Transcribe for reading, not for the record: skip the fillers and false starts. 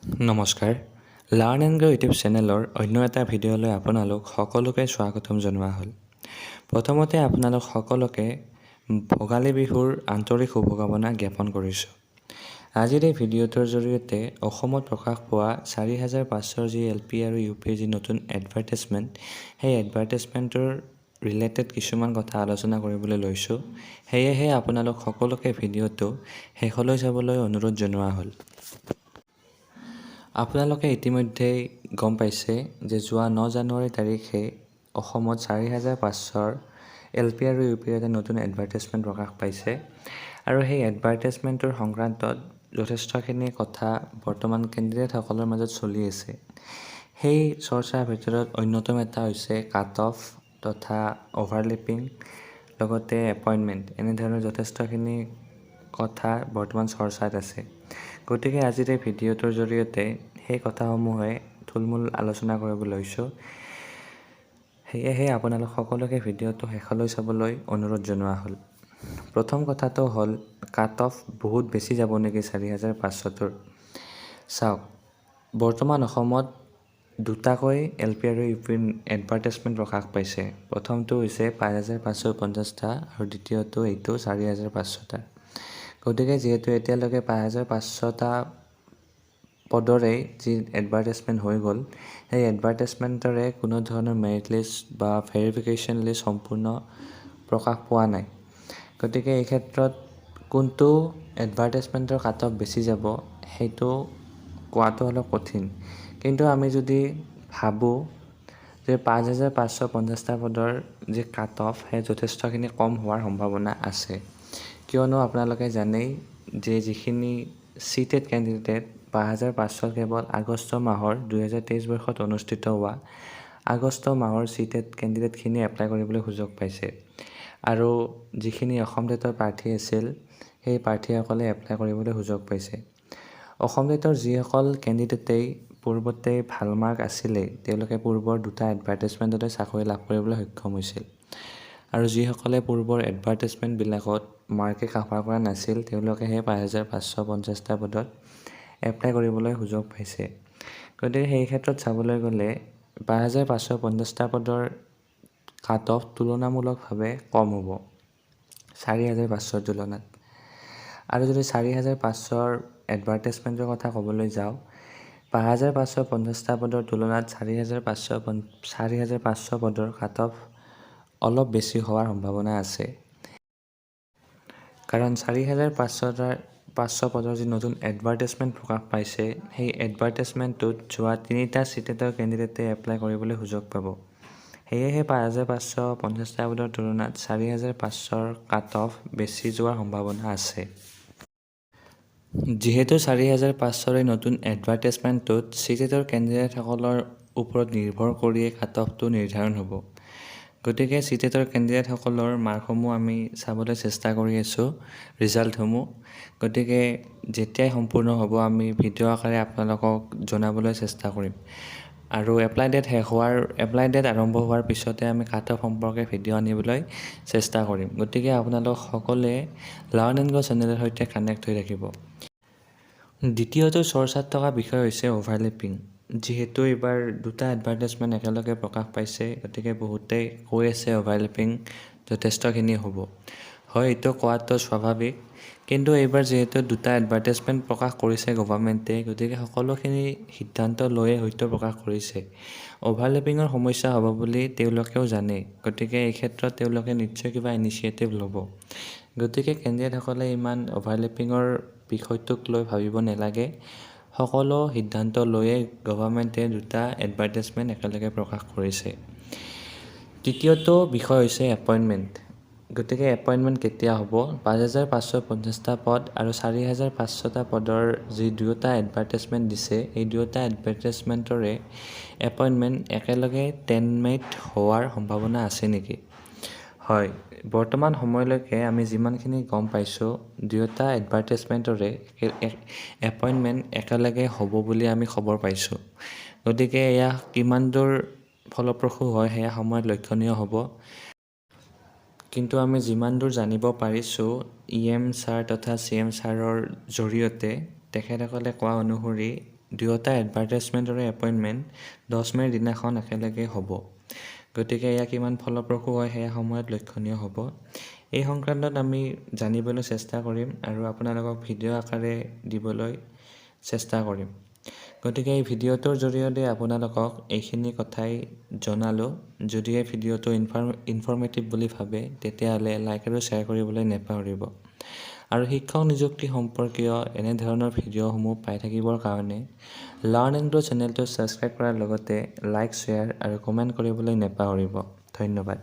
নমস্কাৰ learn and grow' YouTube চেনেলৰ অন্য এটা ভিডিঅ'লৈ আপোনালোক সকলোকে স্বাগতম জনোৱা হ'ল। প্ৰথমতে আপোনালোক সকলোকে ভোগালী বিহুৰ আন্তৰিক শুভকামনা জ্ঞাপন কৰিছোঁ। আজিৰ এই ভিডিঅ'টোৰ জৰিয়তে অসমত প্ৰকাশ পোৱা 4500 যি LP আৰু UPৰ যি নতুন এডভাৰটাইজমেণ্ট, সেই এডভাৰটাইজমেণ্টৰ ৰিলেটেড কিছুমান কথা আলোচনা কৰিবলৈ লৈছোঁ। সেয়েহে আপোনালোক সকলোকে ভিডিঅ'টো শেষলৈ চাবলৈ অনুৰোধ জনোৱা হ'ল। আপোনালোকে ইতিমধ্যেই গম পাইছে যে যোৱা 9 জানুৱাৰী তাৰিখে অসমত 4500 LP আৰু UPৰ এটা নতুন এডভাৰটাইজমেণ্ট প্ৰকাশ পাইছে আৰু সেই এডভাৰটাইজমেণ্টৰ সংক্ৰান্তত যথেষ্টখিনি কথা বৰ্তমান কেণ্ডিডেটসকলৰ মাজত চলি আছে। সেই চৰ্চাৰ ভিতৰত অন্যতম এটা হৈছে কাট অফ তথা অভাৰলেপিং, লগতে এপইণ্টমেণ্ট, এনেধৰণৰ যথেষ্টখিনি কথা বৰ্তমান চৰ্চাত আছে। গতিকে আজিৰ এই ভিডিঅ'টোৰ জৰিয়তে সেই কথাসমূহে থুলমূল আলোচনা কৰিব লৈছোঁ। সেয়েহে আপোনালোক সকলোকে ভিডিঅ'টো শেষলৈ চাবলৈ অনুৰোধ জনোৱা হ'ল। প্ৰথম কথাটো হ'ল কাট অফ বহুত বেছি যাব নেকি 4500টোৰ। চাওক, বৰ্তমান অসমত দুটাকৈ LP আৰু UPৰ এডভাৰটাইজমেণ্ট প্ৰকাশ পাইছে। প্ৰথমটো হৈছে 5550টা আৰু দ্বিতীয়টো এইটো 4500টা। গতিকে যিহেতু এতিয়ালৈকে 5500টা পদৰে যি এডভাৰটাইজমেণ্ট হৈ গ'ল, সেই এডভাৰটাইজমেণ্টৰে কোনো ধৰণৰ মেৰিট লিষ্ট বা ভেৰিফিকেশ্যন লিষ্ট সম্পূৰ্ণ প্ৰকাশ পোৱা নাই। গতিকে এই ক্ষেত্ৰত কোনটো এডভাৰটাইজমেণ্টৰ কাট অফ বেছি যাব সেইটো কোৱাটো অলপ কঠিন। কিন্তু আমি যদি ভাবোঁ যে 5550টা পদৰ যি কাট অফ সেই যথেষ্টখিনি কম হোৱাৰ সম্ভাৱনা আছে। কিয়নো আপোনালোকে জানেই যে যিখিনি চিটেড কেণ্ডিডেট 5500 কেৱল আগষ্ট মাহৰ 2023 বৰ্ষত অনুষ্ঠিত হোৱা আগষ্ট মাহৰ চিটেড কেণ্ডিডেটখিনি এপ্লাই কৰিবলৈ সুযোগ পাইছে আৰু যিখিনি অসম টেটৰ প্ৰাৰ্থী আছিল সেই প্ৰাৰ্থীসকলে এপ্লাই কৰিবলৈ সুযোগ পাইছে। অসম টেটৰ যিসকল কেণ্ডিডেটেই পূৰ্বতে ভাল মাৰ্ক আছিলে তেওঁলোকে পূৰ্বৰ দুটা এডভাৰটাইজমেণ্টতে চাকৰি লাভ কৰিবলৈ সক্ষম হৈছিল আৰু যিসকলে পূৰ্বৰ এডভাৰটাইজমেণ্টবিলাকত মাৰ্কে কাভাৰ কৰা নাছিল তেওঁলোকে সেই 5550টা পদত এপ্লাই কৰিবলৈ সুযোগ পাইছে। গতিকে সেই ক্ষেত্ৰত চাবলৈ গ'লে 5550টা পদৰ কাট অফ তুলনামূলকভাৱে কম হ'ব 4500ৰ তুলনাত। আৰু যদি 4500ৰ এডভাৰটাইজমেণ্টৰ কথা ক'বলৈ যাওঁ, 5550টা পদৰ তুলনাত 4500 পদৰ কাট অফ অলপ বেছি হোৱাৰ সম্ভাৱনা আছে। কাৰণ 4500 পদৰ যি নতুন এডভাৰটাইজমেণ্ট প্ৰকাশ পাইছে, সেই এডভাৰটাইজমেণ্টটোত যোৱা 3টা চিটেটৰ কেণ্ডিডেটে এপ্লাই কৰিবলৈ সুযোগ পাব। সেয়েহে 5550টা পদৰ তুলনাত 4500ৰ কাট অফ বেছি যোৱাৰ সম্ভাৱনা আছে। যিহেতু 4500ৰ এই নতুন এডভাৰটাইজমেণ্টটোত চিটেটৰ কেণ্ডিডেটসকলৰ ওপৰত নিৰ্ভৰ কৰিয়ে কাট অফটো নিৰ্ধাৰণ হ'ব। গতিকে চিটেটৰ কেণ্ডিডেটসকলৰ মাৰ্কসমূহ আমি চাবলৈ চেষ্টা কৰি আছোঁ, ৰিজাল্টসমূহ। গতিকে যেতিয়াই সম্পূৰ্ণ হ'ব আমি ভিডিঅ' আকাৰে আপোনালোকক জনাবলৈ চেষ্টা কৰিম আৰু এপ্লাই ডেট আৰম্ভ হোৱাৰ পিছতে আমি কাট অফ সম্পৰ্কে ভিডিঅ' আনিবলৈ চেষ্টা কৰিম। গতিকে আপোনালোক সকলোৱে লাৰ্ণ এণ্ড গ্ৰ' চেনেলৰ সৈতে কানেক্ট হৈ থাকিব। দ্বিতীয়টো চৰ্চাত থকা বিষয় হৈছে অভাৰলেপিং। যিহেতু এইবাৰ দুটা এডভাৰটাইজমেণ্ট একেলগে প্ৰকাশ পাইছে, গতিকে বহুতেই কৈ আছে অভাৰলেপিং যথেষ্টখিনি হ'ব। হয়, এইটো কোৱাটো স্বাভাৱিক, কিন্তু এইবাৰ যিহেতু দুটা এডভাৰটাইজমেণ্ট প্ৰকাশ কৰিছে গভৰ্ণমেণ্টে, গতিকে সকলোখিনি সিদ্ধান্ত লৈয়ে হয়তো প্ৰকাশ কৰিছে। অভাৰলেপিঙৰ সমস্যা হ'ব বুলি তেওঁলোকেও জানে, গতিকে এই ক্ষেত্ৰত তেওঁলোকে নিশ্চয় কিবা ইনিচিয়েটিভ ল'ব। গতিকে কেণ্ডিডেটসকলে ইমান অভাৰলেপিঙৰ বিষয়টোক লৈ ভাবিব নালাগে। সকলো সিদ্ধান্ত লৈয়ে গভৰ্ণমেণ্টে দুটা এডভাৰটাইজমেণ্ট একেলগে প্ৰকাশ কৰিছে। তৃতীয়টো বিষয় হৈছে এপইণ্টমেণ্ট। গতিকে এপইণ্টমেণ্ট কেতিয়া হ'ব? 5550টা পদ আৰু 4500টা পদৰ যি দুয়োটা এডভাৰটাইজমেণ্ট দিছে, এই দুয়োটা এডভাৰটাইজমেণ্টৰে এপইণ্টমেণ্ট একেলগে 10 মে'ত হোৱাৰ সম্ভাৱনা আছে নেকি? হয়, বৰ্তমান সময়লৈকে আমি যিমানখিনি গম পাইছোঁ, দুয়োটা এডভাৰটাইজমেণ্টৰে এপইণ্টমেণ্ট একেলগে হ'ব বুলি আমি খবৰ পাইছোঁ। গতিকে এয়া কিমান দূৰ ফলপ্ৰসূ হয় সেয়া সময়ত লক্ষণীয় হ'ব। কিন্তু আমি যিমান দূৰ জানিব পাৰিছোঁ, EM ছাৰ তথা CM ছাৰৰ জৰিয়তে তেখেতসকলে কোৱা অনুসৰি দুয়োটা এডভাৰটাইজমেণ্ট আৰু এপইণ্টমেণ্ট 10 মে'ৰ দিনাখন একেলগে হ'ব। গতিকে এয়া কিমান ফলপ্ৰসূ হয় সেয়া সময়ত লক্ষণীয় হ'ব। এই সংক্ৰান্তত আমি জানিবলৈ চেষ্টা কৰিম আৰু আপোনালোকক ভিডিঅ' আকাৰে দিবলৈ চেষ্টা কৰিম। গতিকে এই ভিডিঅ'টোৰ জৰিয়তে আপোনালোকক এইখিনি কথাই জনালোঁ। যদি এই ভিডিঅ'টো ইনফৰ্মেটিভ বুলি ভাবে তেতিয়াহ'লে লাইক আৰু শ্বেয়াৰ কৰিবলৈ নাপাহৰিব। আৰু শিক্ষক নিযুক্তি সম্পৰ্কীয় এনেধৰণৰ ভিডিঅ'সমূহ পাই থাকিবৰ কাৰণে লাৰ্ণ এণ্ড গ্ৰ' চেনেলটো ছাবস্ক্ৰাইব কৰাৰ লগতে লাইক, শ্বেয়াৰ আৰু কমেণ্ট কৰিবলৈ নাপাহৰিব। ধন্যবাদ।